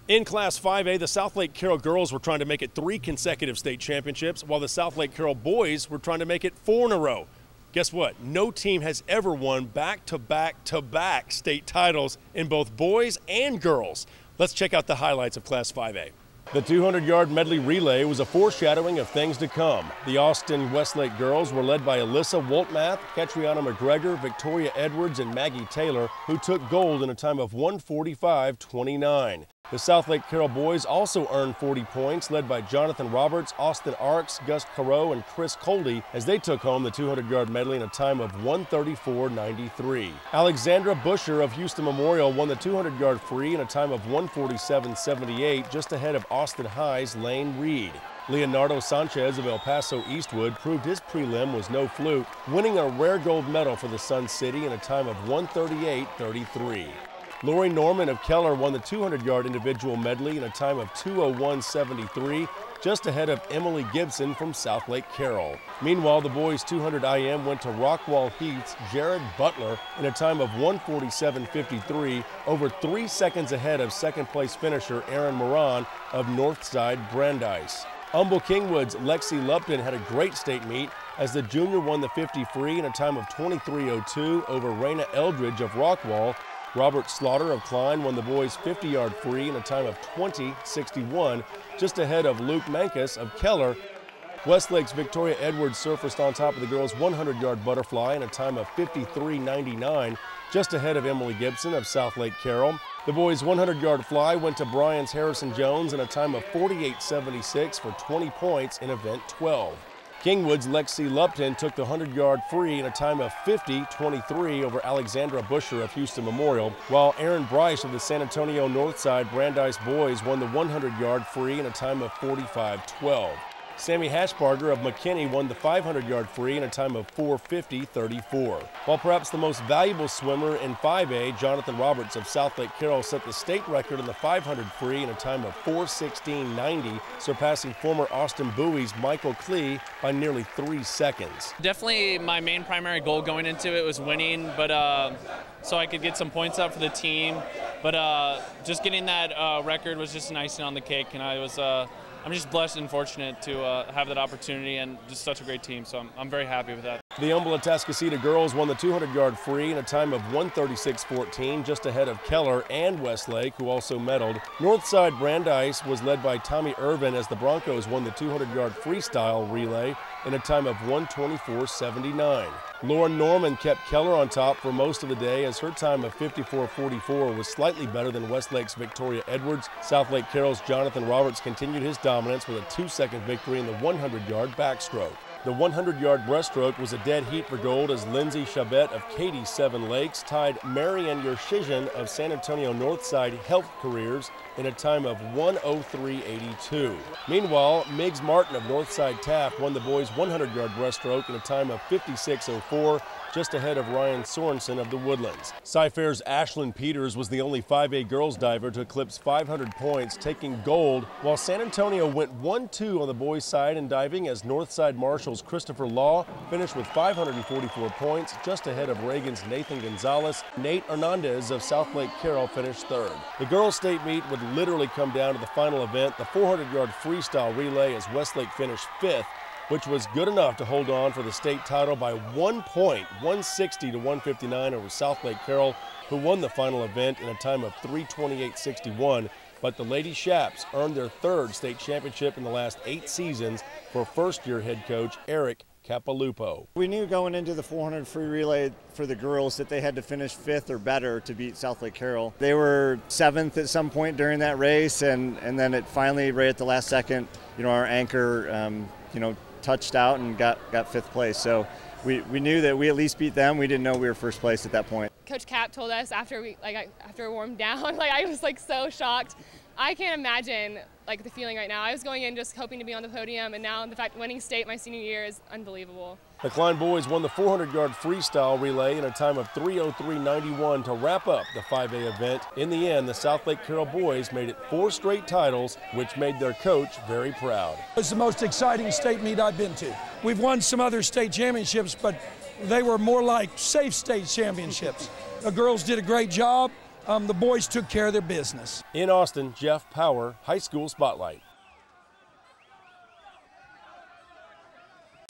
In Class 5A, the South Lake Carroll girls were trying to make it 3 consecutive state championships, while the South Lake Carroll boys were trying to make it 4 in a row. Guess what? No team has ever won back-to-back-to-back state titles in both boys and girls. Let's check out the highlights of Class 5A. The 200-yard medley relay was a foreshadowing of things to come. The Austin Westlake girls were led by Alyssa Woltmath, Catriona McGregor, Victoria Edwards, and Maggie Taylor, who took gold in a time of 1:45.29. The South Lake Carroll boys also earned 40 points, led by Jonathan Roberts, Austin Arks, Gus Carreau, and Chris Coldy, as they took home the 200-yard medley in a time of 1:34.93. Alexandra Busher of Houston Memorial won the 200-yard free in a time of 1:47.78, just ahead of Austin High's Lane Reed. Leonardo Sanchez of El Paso Eastwood proved his prelim was no fluke, winning a rare gold medal for the Sun City in a time of 1:38.33. Lori Norman of Keller won the 200-yard individual medley in a time of 2:01.73, just ahead of Emily Gibson from South Lake Carroll. Meanwhile, the boys 200 IM went to Rockwall Heath's Jared Butler in a time of 1:47.53, over 3 seconds ahead of second-place finisher Aaron Moran of Northside Brandeis. Humble Kingwood's Lexi Lupton had a great state meet as the junior won the 50 free in a time of 23:02 over Raina Eldridge of Rockwall. Robert Slaughter of Klein won the boys' 50-yard free in a time of 20:61, just ahead of Luke Mankus of Keller. Westlake's Victoria Edwards surfaced on top of the girls' 100-yard butterfly in a time of 53.99, just ahead of Emily Gibson of South Lake Carroll. The boys' 100-yard fly went to Brian's Harrison Jones in a time of 48.76 for 20 points in event 12. Kingwood's Lexi Lupton took the 100-yard free in a time of 50.23 over Alexandra Busher of Houston Memorial, while Aaron Bryce of the San Antonio Northside Brandeis boys won the 100-yard free in a time of 45.12. Sammy Hashbarger of McKinney won the 500-yard free in a time of 4:50.34. While perhaps the most valuable swimmer in 5A, Jonathan Roberts of South Lake Carroll set the state record in the 500 free in a time of 4:16.90, surpassing former Austin Bowie's Michael Klee by nearly 3 seconds. Definitely my main primary goal going into it was winning, but so I could get some points up for the team. But just getting that record was just an icing on the cake, and I'm just blessed and fortunate to have that opportunity, and just such a great team, so I'm very happy with that. The Humble-Atascocita girls won the 200-yard free in a time of 1:36.14, just ahead of Keller and Westlake, who also medaled. Northside Brandeis was led by Tommy Irvin as the Broncos won the 200-yard freestyle relay in a time of 1:24.79. Lauren Norman kept Keller on top for most of the day as her time of 54.44 was slightly better than Westlake's Victoria Edwards. South Lake Carroll's Jonathan Roberts continued his dominance with a 2-second victory in the 100-yard backstroke. The 100-yard breaststroke was a dead heat for gold as Lindsay Chabet of Katy Seven Lakes tied Marian Yershijan of San Antonio Northside Health Careers in a time of 1:03.82. Meanwhile, Miggs Martin of Northside Taft won the boys' 100-yard breaststroke in a time of 56.04, just ahead of Ryan Sorensen of the Woodlands. Cy-Fair's Ashlyn Peters was the only 5A girls diver to eclipse 500 points, taking gold, while San Antonio went 1-2 on the boys' side in diving as Northside Marshall's Christopher Law finished with 544 points, just ahead of Reagan's Nathan Gonzalez. Nate Hernandez of South Lake Carroll finished third. The girls' state meet would literally come down to the final event, the 400-yard freestyle relay, as Westlake finished 5th, which was good enough to hold on for the state title by 1 point, 160-159 over South Lake Carroll, who won the final event in a time of 3:28.61. But the Lady Shaps earned their 3rd state championship in the last 8 seasons for first-year head coach Eric Capalupo. We knew going into the 400 free relay for the girls that they had to finish 5th or better to beat South Lake Carroll. They were 7th at some point during that race, and then it finally, right at the last second, our anchor, touched out and got 5th place. So we knew that we at least beat them. We didn't know we were 1st place at that point. Coach Cap told us after we warmed down, I was so shocked. I can't imagine the feeling right now. I was going in just hoping to be on the podium, and now the fact winning state my senior year is unbelievable. The Klein boys won the 400-yard freestyle relay in a time of 3:03.91 to wrap up the 5A event. In the end, the South Lake Carroll boys made it 4 straight titles, which made their coach very proud. It was the most exciting state meet I've been to. We've won some other state championships, but they were more like safe state championships. The girls did a great job. the boys took care of their business. In Austin, Jeff Power, High School Spotlight.